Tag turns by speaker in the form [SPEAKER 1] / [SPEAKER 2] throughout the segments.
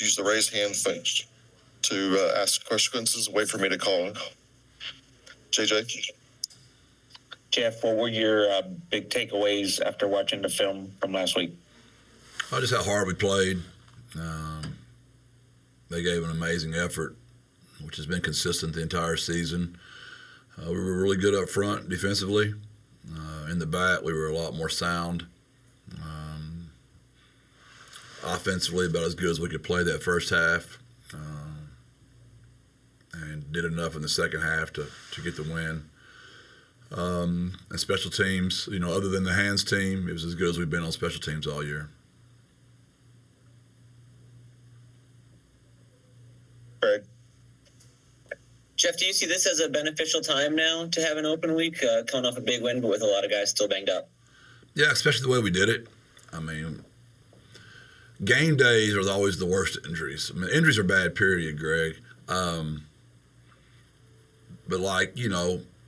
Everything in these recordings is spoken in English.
[SPEAKER 1] use the raise hand function to ask questions. Wait for me to call. JJ?
[SPEAKER 2] Jeff, what were your big takeaways after watching the film from last week?
[SPEAKER 3] Just how hard we played. They gave an amazing effort, which has been consistent the entire season. We were really good up front defensively. In the back, we were a lot more sound. Offensively, about as good as we could play that first half. And did enough in the second half to get the win. And special teams, other than the hands team, it was as good as we've been on special teams all year.
[SPEAKER 1] Greg?
[SPEAKER 4] Jeff, do you see this as a beneficial time now to have an open week, coming off a big win, but with a lot of guys still banged up?
[SPEAKER 3] Yeah, especially the way we did it. I mean, game days are always the worst injuries. I mean, injuries are bad, period, Greg. But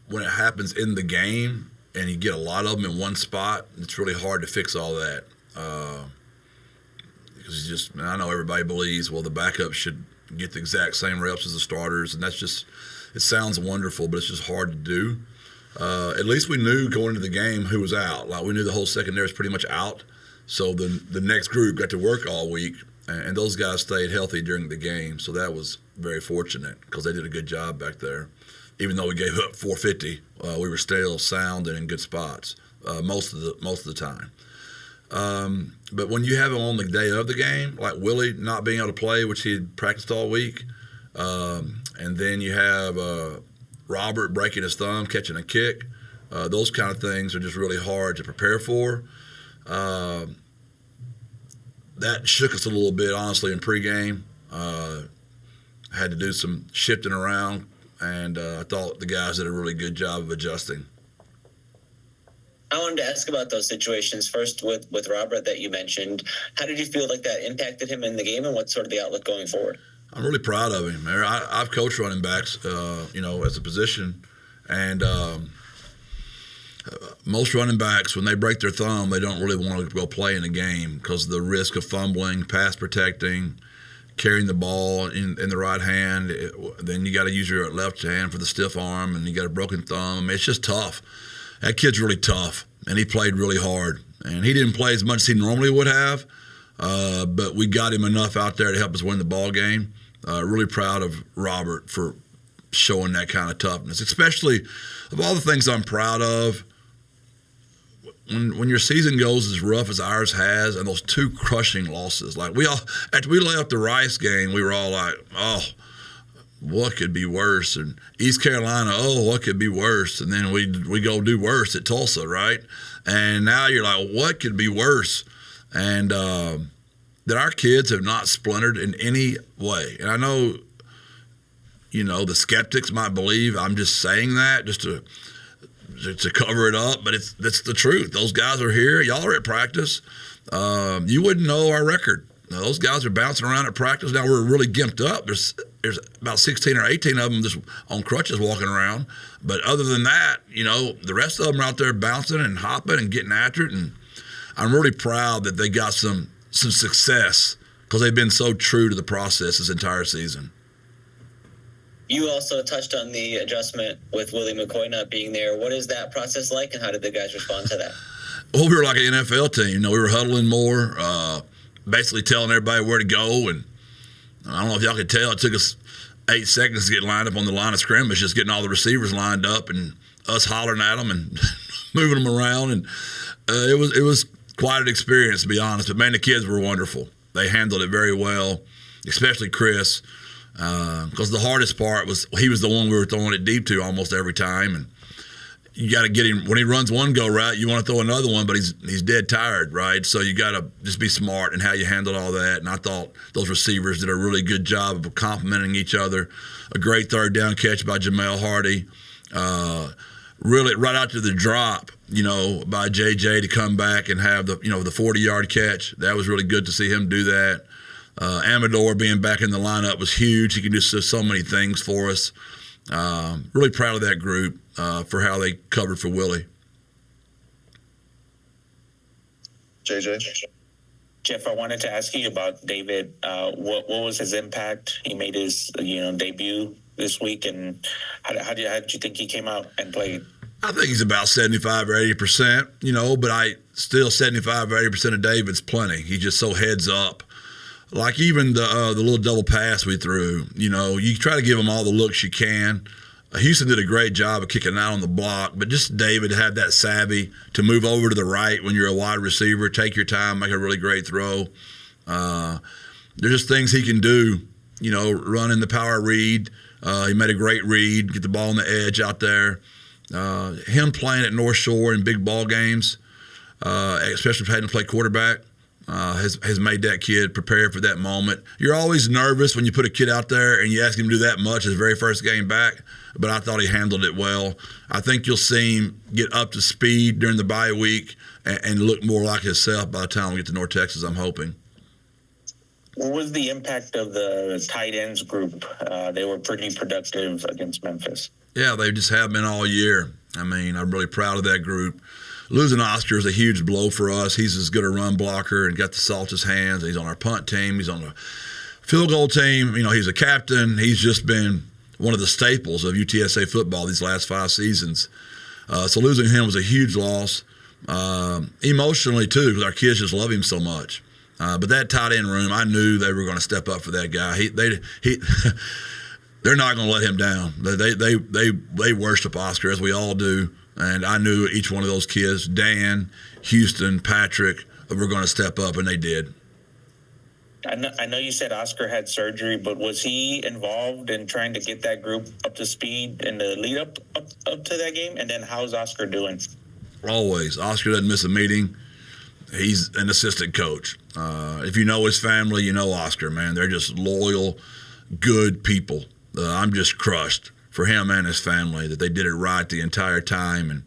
[SPEAKER 3] when it happens in the game and you get a lot of them in one spot, it's really hard to fix all that. Because I know everybody believes, well, the backup should get the exact same reps as the starters, and that's just, it sounds wonderful, but it's just hard to do. At least we knew going into the game who was out. Like, we knew the whole secondary was pretty much out, so the next group got to work all week, and those guys stayed healthy during the game, so that was very fortunate because they did a good job back there. Even though we gave up 450, we were still sound and in good spots most of the time. But when you have him on the day of the game, like Willie not being able to play, which he had practiced all week, and then you have Robert breaking his thumb, catching a kick, those kind of things are just really hard to prepare for. That shook us a little bit, honestly, in pregame. Had to do some shifting around, and I thought the guys did a really good job of adjusting.
[SPEAKER 4] I wanted to ask about those situations first with Robert that you mentioned. How did you feel like that impacted him in the game, and what's sort of the outlook going forward?
[SPEAKER 3] I'm really proud of him. I've coached running backs, as a position, and most running backs, when they break their thumb, they don't really want to go play in a game because of the risk of fumbling, pass protecting, carrying the ball in the right hand. Then you got to use your left hand for the stiff arm, and you got a broken thumb. I mean, it's just tough. That kid's really tough, and he played really hard. And he didn't play as much as he normally would have, but we got him enough out there to help us win the ball game. Really proud of Robert for showing that kind of toughness, especially of all the things I'm proud of. When your season goes as rough as ours has, and those two crushing losses, like after we left the Rice game, we were all like, oh, what could be worse? And East Carolina, oh, what could be worse? And then we go do worse at Tulsa, right? And now you're like, what could be worse? And that our kids have not splintered in any way. And I know, the skeptics might believe I'm just saying that just to cover it up, but that's the truth. Those guys are here. Y'all are at practice. You wouldn't know our record. Now, those guys are bouncing around at practice. Now we're really gimped up. There's about 16 or 18 of them just on crutches walking around. But other than that, the rest of them are out there bouncing and hopping and getting after it. And I'm really proud that they got some success because they've been so true to the process this entire season.
[SPEAKER 4] You also touched on the adjustment with Willie McCoy not being there. What is that process like, and how did the guys respond to that?
[SPEAKER 3] Well, we were like an NFL team. We were huddling more, basically telling everybody where to go. And I don't know if y'all could tell, it took us 8 seconds to get lined up on the line of scrimmage, just getting all the receivers lined up and us hollering at them and moving them around. And it was quite an experience, to be honest. But, man, the kids were wonderful. They handled it very well, especially Chris. Because the hardest part was he was the one we were throwing it deep to almost every time, and you got to get him when he runs one go right. You want to throw another one, but he's dead tired, right? So you got to just be smart in how you handle all that. And I thought those receivers did a really good job of complimenting each other. A great third down catch by Jamel Hardy. Really right out to the drop, by JJ to come back and have the 40-yard catch. That was really good to see him do that. Amador being back in the lineup was huge. He can do so many things for us. Really proud of that group for how they covered for Willie.
[SPEAKER 1] JJ?
[SPEAKER 2] Jeff, I wanted to ask you about David. What was his impact? He made his debut this week, and how did you think he came out and played?
[SPEAKER 3] I think he's about 75 or 80%, but I still 75 or 80% of David's plenty. He's just so heads up. Like even the little double pass we threw, you try to give him all the looks you can. Houston did a great job of kicking out on the block, but just David had that savvy to move over to the right when you're a wide receiver, take your time, make a really great throw. There's just things he can do, running the power read. He made a great read, get the ball on the edge out there. Him playing at North Shore in big ball games, especially having to play quarterback, has made that kid prepare for that moment. You're always nervous when you put a kid out there and you ask him to do that much his very first game back, but I thought he handled it well. I think you'll see him get up to speed during the bye week and look more like himself by the time we get to North Texas, I'm hoping.
[SPEAKER 2] What was the impact of the tight ends group? They were pretty productive against Memphis.
[SPEAKER 3] Yeah, they just have been all year. I mean, I'm really proud of that group. Losing Oscar is a huge blow for us. He's as good a run blocker and got the salt his hands. He's on our punt team. He's on the field goal team. He's a captain. He's just been one of the staples of UTSA football these last 5 seasons. So losing him was a huge loss. Emotionally, too, because our kids just love him so much. But that tight end room, I knew they were going to step up for that guy. They're not going to let him down. They worship Oscar, as we all do. And I knew each one of those kids, Dan, Houston, Patrick, were going to step up, and they did.
[SPEAKER 2] I know you said Oscar had surgery, but was he involved in trying to get that group up to speed in the lead up to that game? And then how's Oscar doing?
[SPEAKER 3] Always. Oscar doesn't miss a meeting. He's an assistant coach. If you know his family, you know Oscar, man. They're just loyal, good people. I'm just crushed for him and his family that they did it right the entire time. And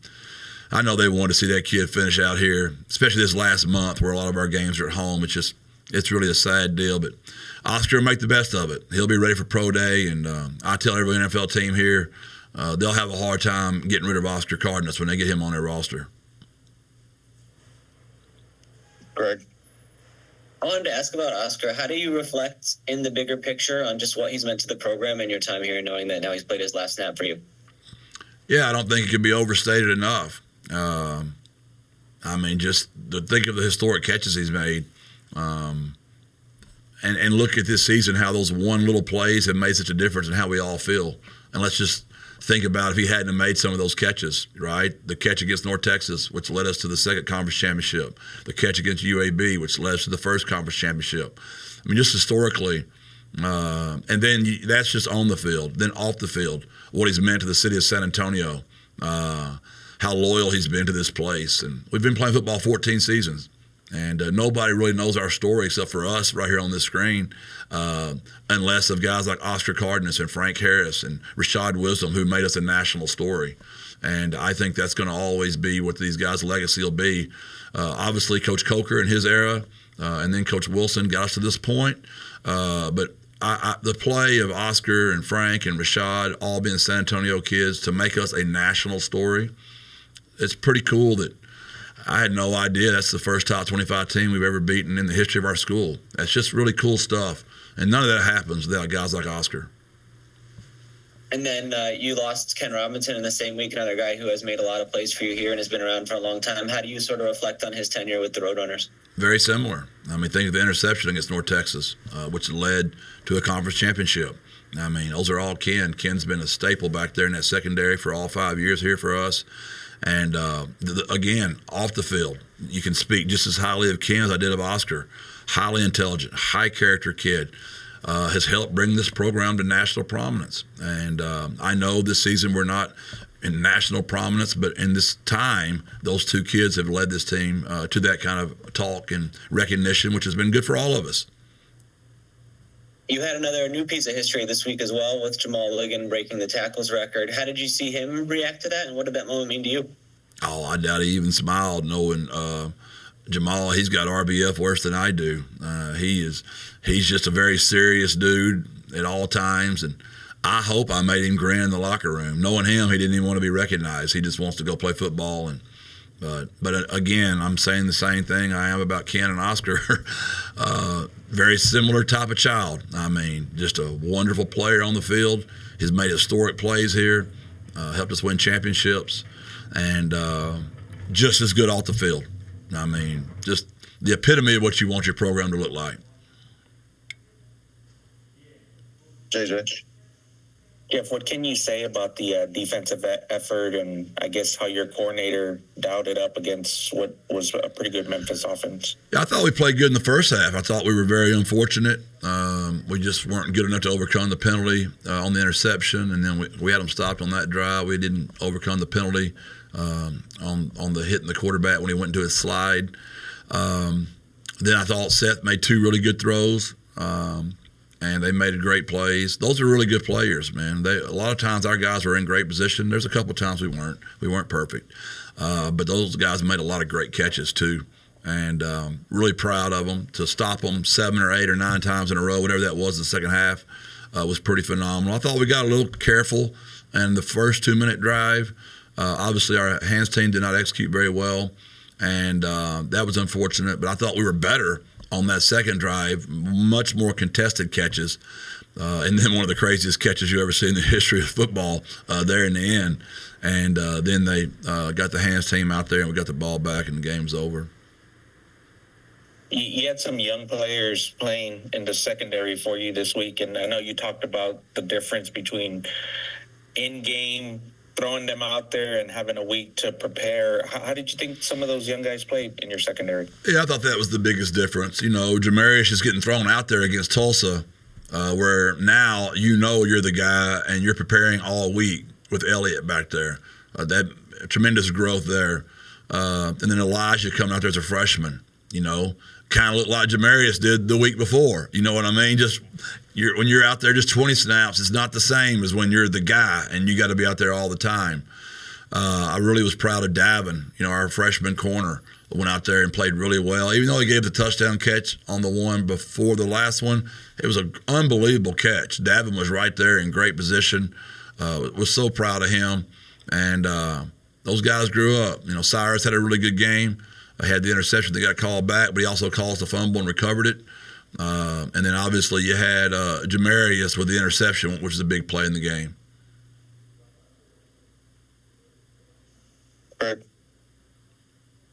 [SPEAKER 3] I know they wanted to see that kid finish out here, especially this last month where a lot of our games are at home. It's really a sad deal, but Oscar will make the best of it. He'll be ready for pro day, and I tell every NFL team here, they'll have a hard time getting rid of Oscar Cardenas when they get him on their roster.
[SPEAKER 1] Greg?
[SPEAKER 4] I wanted to ask about Oscar. How do you reflect in the bigger picture on just what he's meant to the program and your time here, knowing that now he's played his last snap for you?
[SPEAKER 3] Yeah, I don't think it can be overstated enough. Just to think of the historic catches he's made, and look at this season, how those one little plays have made such a difference in how we all feel. And let's just think about if he hadn't have made some of those catches, right? The catch against North Texas, which led us to the second conference championship. The catch against UAB, which led us to the first conference championship. I mean, just historically. And then that's just on the field. Then off the field, what he's meant to the city of San Antonio, how loyal he's been to this place. And we've been playing football 14 seasons. And nobody really knows our story except for us right here on this screen, unless of guys like Oscar Cardenas and Frank Harris and Rashad Wisdom, who made us a national story. And I think that's going to always be what these guys' legacy will be. Obviously, Coach Coker in his era, and then Coach Wilson got us to this point. But the play of Oscar and Frank and Rashad all being San Antonio kids to make us a national story, it's pretty cool that I had no idea that's the first top 25 team we've ever beaten in the history of our school. That's just really cool stuff. And none of that happens without guys like Oscar.
[SPEAKER 4] And then you lost Ken Robinson in the same week, another guy who has made a lot of plays for you here and has been around for a long time. How do you sort of reflect on his tenure with the Roadrunners?
[SPEAKER 3] Very similar. I mean, think of the interception against North Texas, which led to a conference championship. I mean, those are all Ken. Ken's been a staple back there in that secondary for all 5 years here for us. And, again, off the field, you can speak just as highly of Ken as I did of Oscar. Highly intelligent, high-character kid. Has helped bring this program to national prominence. And I know this season we're not in national prominence, but in this time, those two kids have led this team to that kind of talk and recognition, which has been good for all of us.
[SPEAKER 4] You had another new piece of history this week as well with Jamal Ligon breaking the tackles record. How did you see him react to that, and what did that moment mean to you?
[SPEAKER 3] Oh, I doubt he even smiled knowing Jamal, he's got RBF worse than I do. He's just a very serious dude at all times, and I hope I made him grin in the locker room. Knowing him, he didn't even want to be recognized. He just wants to go play football, and But again, I'm saying the same thing I am about Ken and Oscar. Very similar type of child. I mean, just a wonderful player on the field. He's made historic plays here, helped us win championships, and just as good off the field. I mean, just the epitome of what you want your program to look like.
[SPEAKER 1] JJ.
[SPEAKER 2] Jeff, what can you say about the defensive effort and I guess how your coordinator dialed it up against what was a pretty good Memphis offense?
[SPEAKER 3] Yeah, I thought we played good in the first half. I thought we were very unfortunate. We just weren't good enough to overcome the penalty on the interception, and then we had them stopped on that drive. We didn't overcome the penalty on the hitting the quarterback when he went into his slide. Then I thought Seth made two really good throws. And they made great plays. Those are really good players, man. A lot of times our guys were in great position. There's a couple of times we weren't. We weren't perfect. But those guys made a lot of great catches too. And really proud of them. To stop them 7 or 8 or 9 times in a row, whatever that was in the second half, was pretty phenomenal. I thought we got a little careful in the first 2-minute drive. Obviously our hands team did not execute very well. And that was unfortunate. But I thought we were better on that second drive, much more contested catches, and then one of the craziest catches you ever see in the history of football there in the end. And then they got the hands team out there, and we got the ball back, and the game's over.
[SPEAKER 2] You had some young players playing in the secondary for you this week, and I know you talked about the difference between in-game throwing them out there and having a week to prepare. How did you think some of those young guys played in your secondary?
[SPEAKER 3] Yeah, I thought that was the biggest difference. You know, Jamarius is getting thrown out there against Tulsa, where now you know you're the guy and you're preparing all week with Elliott back there. That tremendous growth there. And then Elijah coming out there as a freshman, you know, kind of looked like Jamarius did the week before. You know what I mean? Just when you're out there just 20 snaps, it's not the same as when you're the guy and you got to be out there all the time. I really was proud of Davin, you know, our freshman corner, went out there and played really well. Even though he gave the touchdown catch on the one before the last one, it was an unbelievable catch. Davin was right there in great position. Was so proud of him. And those guys grew up. You know, Cyrus had a really good game. Had the interception that got called back, but he also caused the fumble and recovered it. And then obviously you had Jamarius with the interception, which is a big play in the game.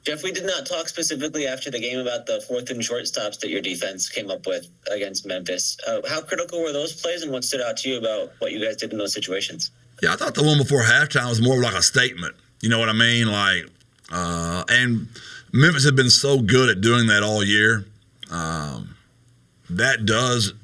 [SPEAKER 4] Jeff, we did not talk specifically after the game about the 4th and short stops that your defense came up with against Memphis. How critical were those plays, and what stood out to you about what you guys did in those situations?
[SPEAKER 3] Yeah, I thought the one before halftime was more like a statement. You know what I mean? Like, and Memphis had been so good at doing that all year. That does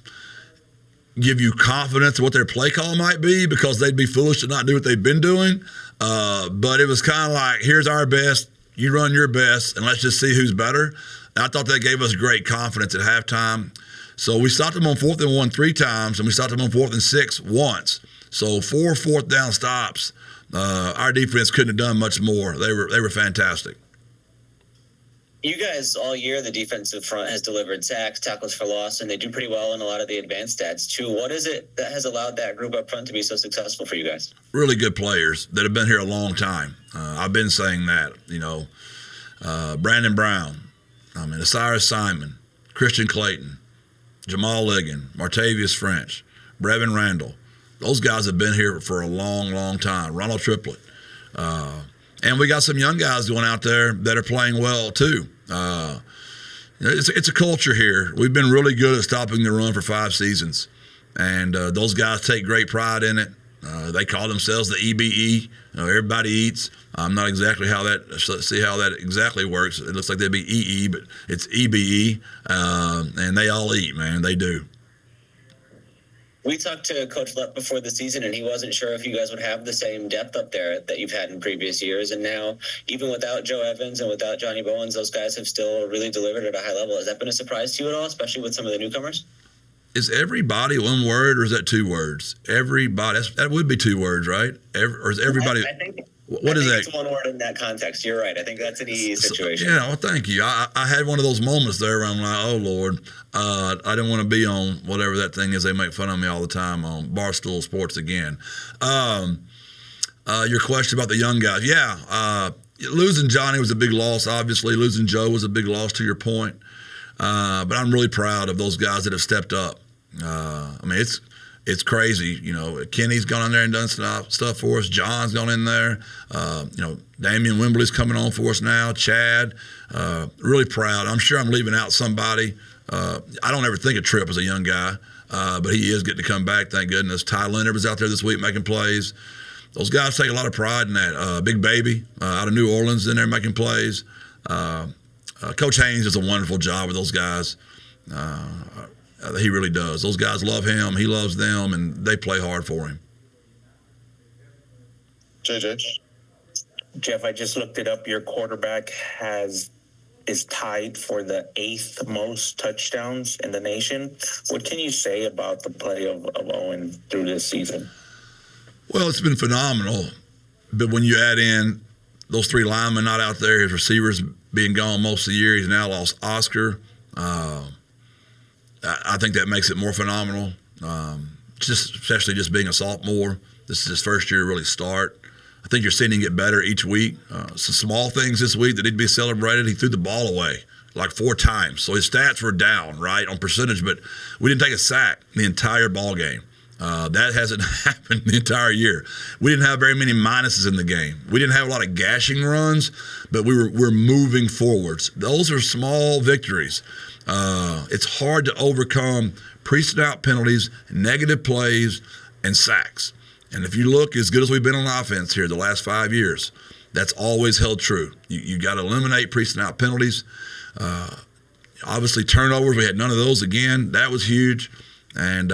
[SPEAKER 3] give you confidence in what their play call might be, because they'd be foolish to not do what they've been doing. But it was kind of like, here's our best, you run your best, and let's just see who's better. And I thought that gave us great confidence at halftime. So we stopped them on 4th and 1 3 times, and we stopped them on 4th and 6 once. So 4 4th down stops. Our defense couldn't have done much more. They were fantastic.
[SPEAKER 4] You guys all year, the defensive front has delivered sacks, tackles for loss, and they do pretty well in a lot of the advanced stats too. What is it that has allowed that group up front to be so successful for you guys?
[SPEAKER 3] Really good players that have been here a long time. I've been saying that, you know. Brandon Brown, Osiris Simon, Christian Clayton, Jamal Ligon, Martavius French, Brevin Randall. Those guys have been here for a long, long time. Ronald Triplett. And we got some young guys going out there that are playing well too. It's a culture here. We've been really good at stopping the run for 5 seasons. And those guys take great pride in it. They call themselves the EBE. Everybody eats. I'm not exactly let's see how that exactly works. It looks like they'd be EE, but it's EBE. And they all eat, man. They do.
[SPEAKER 4] We talked to Coach Lepp before the season, and he wasn't sure if you guys would have the same depth up there that you've had in previous years. And now, even without Joe Evans and without Johnny Bowens, those guys have still really delivered at a high level. Has that been a surprise to you at all, especially with some of the newcomers?
[SPEAKER 3] Is everybody one word, or is that 2 words? Everybody. That would be 2 words, right? Or is everybody?
[SPEAKER 4] I think
[SPEAKER 3] what is that?
[SPEAKER 4] It's 1 word in that context. You're right. I think that's an EE situation.
[SPEAKER 3] Yeah, well, thank you. I had one of those moments there where I'm like, oh, Lord, I didn't want to be on whatever that thing is they make fun of me all the time on Barstool Sports again. Your question about the young guys. Yeah, losing Johnny was a big loss. Obviously, losing Joe was a big loss. To your point, but I'm really proud of those guys that have stepped up. I mean, it's crazy. You know, Kenny's gone in there and done stuff for us. John's gone in there. You know, Damian Wembley's coming on for us now. Chad, really proud. I'm sure I'm leaving out somebody. I don't ever think of Tripp as a young guy, but he is getting to come back, thank goodness. Ty Leonard was out there this week making plays. Those guys take a lot of pride in that. Big Baby out of New Orleans in there making plays. Coach Haynes does a wonderful job with those guys. He really does. Those guys love him. He loves them, and they play hard for him.
[SPEAKER 1] JJ?
[SPEAKER 2] Jeff, I just looked it up. Your quarterback is tied for the 8th most touchdowns in the nation. What can you say about the play of Owen through this season?
[SPEAKER 3] Well, it's been phenomenal. But when you add in those 3 linemen not out there, his receivers being gone most of the year, he's now lost Oscar. I think that makes it more phenomenal. Especially just being a sophomore. This is his first year to really start. I think you're seeing him get better each week. Some small things this week that need to be celebrated. He threw the ball away like 4 times. So his stats were down, right, on percentage, but we didn't take a sack the entire ball game. That hasn't happened the entire year. We didn't have very many minuses in the game. We didn't have a lot of gashing runs, but we're moving forwards. Those are small victories. It's hard to overcome pre-snap penalties, negative plays, and sacks. And if you look, as good as we've been on offense here the last 5 years, that's always held true. You got to eliminate pre-snap penalties. Obviously, turnovers, we had none of those again. That was huge. And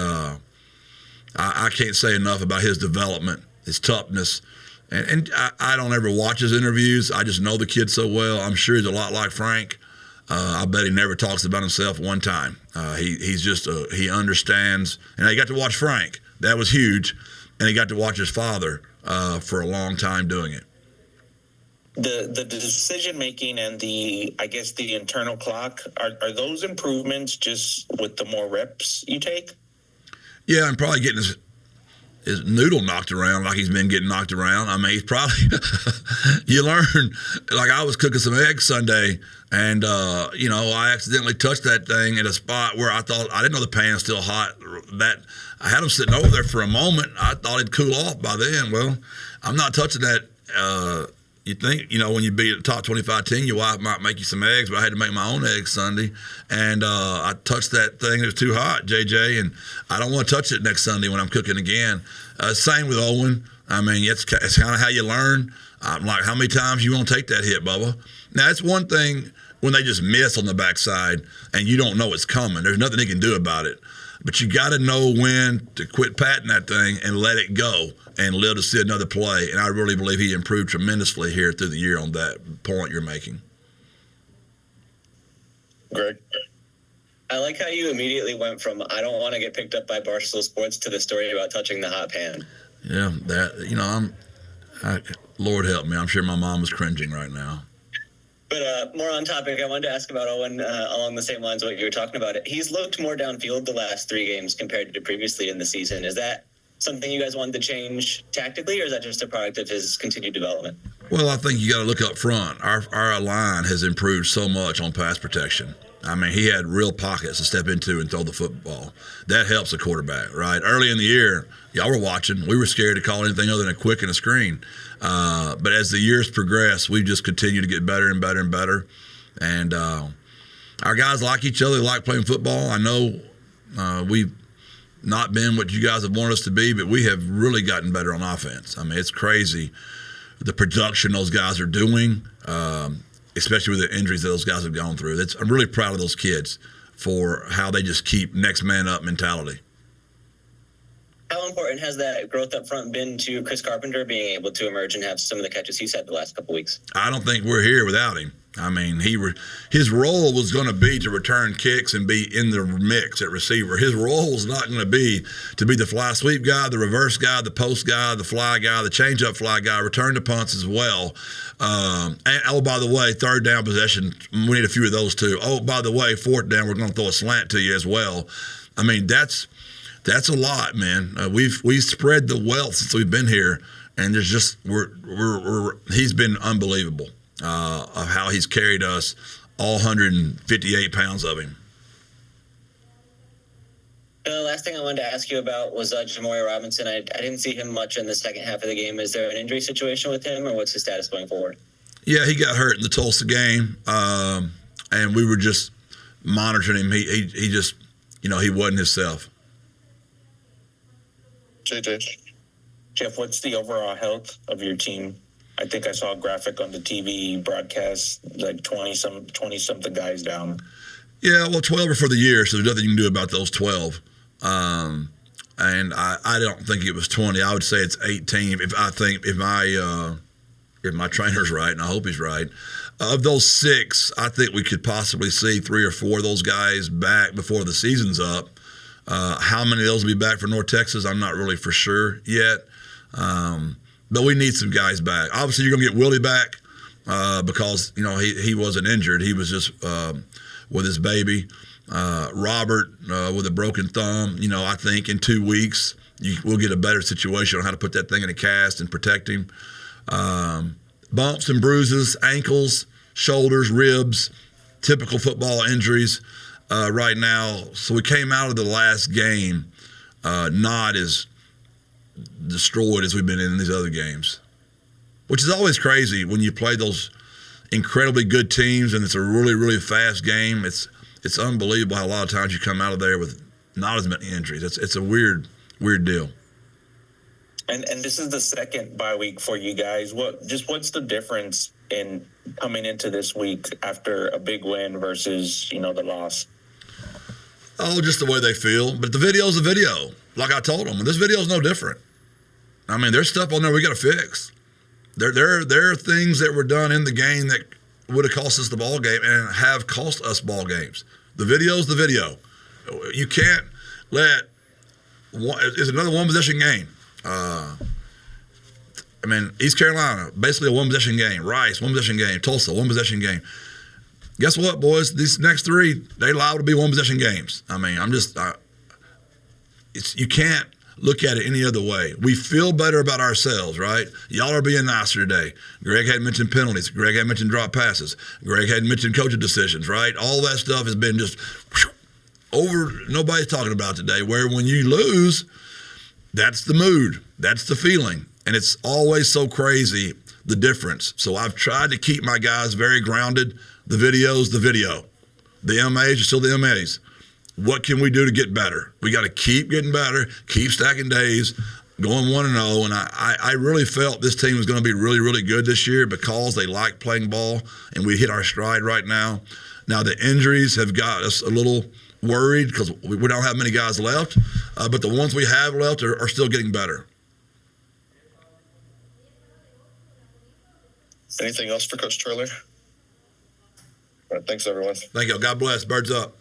[SPEAKER 3] I can't say enough about his development, his toughness. And I don't ever watch his interviews. I just know the kid so well. I'm sure he's a lot like Frank. I bet he never talks about himself one time. He's just he understands. And I got to watch Frank. That was huge. And he got to watch his father for a long time doing it.
[SPEAKER 2] The decision making and the internal clock, are those improvements just with the more reps you take?
[SPEAKER 3] Yeah, and probably getting his noodle knocked around like he's been getting knocked around. I mean, he's probably you learn. Like I was cooking some eggs Sunday, and I accidentally touched that thing at a spot where I didn't know the pan was still hot. That I had him sitting over there for a moment. I thought it'd cool off by then. Well, I'm not touching that. You think, when you be at the top 25 team, your wife might make you some eggs, but I had to make my own eggs Sunday. And I touched that thing. It was too hot, JJ, and I don't want to touch it next Sunday when I'm cooking again. Same with Owen. I mean, it's kind of how you learn. I'm like, how many times you won't take that hit, Bubba? Now, it's one thing when they just miss on the backside and you don't know it's coming. There's nothing they can do about it. But you got to know when to quit patting that thing and let it go and live to see another play. And I really believe he improved tremendously here through the year on that point you're making.
[SPEAKER 1] Greg?
[SPEAKER 4] I like how you immediately went from I don't want to get picked up by Barstool Sports to the story about touching the hot pan.
[SPEAKER 3] Yeah, Lord help me. I'm sure my mom is cringing right now.
[SPEAKER 4] But more on topic, I wanted to ask about Owen along the same lines of what you were talking about. He's looked more downfield the last 3 games compared to previously in the season. Is that something you guys wanted to change tactically, or is that just a product of his continued development?
[SPEAKER 3] Well, I think you got to look up front. Our line has improved so much on pass protection. I mean, he had real pockets to step into and throw the football. That helps a quarterback, right? Early in the year, y'all were watching. We were scared to call anything other than a quick and a screen. But as the years progress, we just continue to get better and better and better. And our guys like each other, like playing football. I know we've not been what you guys have wanted us to be, but we have really gotten better on offense. I mean, it's crazy the production those guys are doing, especially with the injuries that those guys have gone through. I'm really proud of those kids for how they just keep next man up mentality.
[SPEAKER 4] How important has that growth up front been to Chris Carpenter being able to emerge and have some of the catches he's had the last couple weeks?
[SPEAKER 3] I don't think we're here without him. I mean, his role was going to be to return kicks and be in the mix at receiver. His role is not going to be the fly sweep guy, the reverse guy, the post guy, the fly guy, the change-up fly guy, return to punts as well. And, oh, by the way, 3rd down possession, we need a few of those too. Oh, by the way, 4th down, we're going to throw a slant to you as well. I mean, that's a lot, man. We've spread the wealth since we've been here, and there's just he's been unbelievable. of how he's carried us, all 158 pounds of him.
[SPEAKER 4] The last thing I wanted to ask you about was Jamori Robinson. I didn't see him much in the second half of the game. Is there an injury situation with him, or what's his status going forward?
[SPEAKER 3] Yeah, he got hurt in the Tulsa game, and we were just monitoring him. He just, he wasn't himself.
[SPEAKER 1] JJ.
[SPEAKER 2] Jeff, what's the overall health of your team? I think I saw a graphic on the TV broadcast, like 20-something guys down.
[SPEAKER 3] Yeah, well, 12 are for the year, so there's nothing you can do about those 12. And I don't think it was 20. I would say it's 18. If my trainer's right, and I hope he's right, of those 6, I think we could possibly see 3 or 4 of those guys back before the season's up. How many of those will be back for North Texas, I'm not really for sure yet. But we need some guys back. Obviously, you're going to get Willie back because, he wasn't injured. He was just with his baby. Robert with a broken thumb. I think in 2 weeks we'll get a better situation on how to put that thing in a cast and protect him. Bumps and bruises, ankles, shoulders, ribs, typical football injuries right now. So we came out of the last game not as destroyed as we've been in these other games, which is always crazy when you play those incredibly good teams and it's a really, really fast game. It's unbelievable how a lot of times you come out of there with not as many injuries. It's a weird deal.
[SPEAKER 2] And this is the second bye week for you guys. What's the difference in coming into this week after a big win versus, the loss?
[SPEAKER 3] Oh, just the way they feel. But the video's a video. Like I told them, this video's no different. I mean, there's stuff on there we got to fix. There are things that were done in the game that would have cost us the ball game and have cost us ball games. The video's the video. You can't let it's another one possession game. East Carolina, basically a one possession game. Rice, one possession game. Tulsa, one possession game. Guess what, boys? These next 3, they liable to be one possession games. You can't look at it any other way. We feel better about ourselves, right? Y'all are being nicer today. Greg had mentioned penalties. Greg had mentioned drop passes. Greg had mentioned coaching decisions, right? All that stuff has been just over. Nobody's talking about today. Where when you lose, that's the mood. That's the feeling. And it's always so crazy, the difference. So I've tried to keep my guys very grounded. The video's the video. The MAs are still the MAs. What can we do to get better? We got to keep getting better, keep stacking days, going 1-0. And I really felt this team was going to be really, really good this year because they like playing ball, and we hit our stride right now. Now, the injuries have got us a little worried because we don't have many guys left, but the ones we have left are still getting better.
[SPEAKER 1] Anything else for Coach Traylor? All right, thanks, everyone.
[SPEAKER 3] Thank you. God bless. Birds up.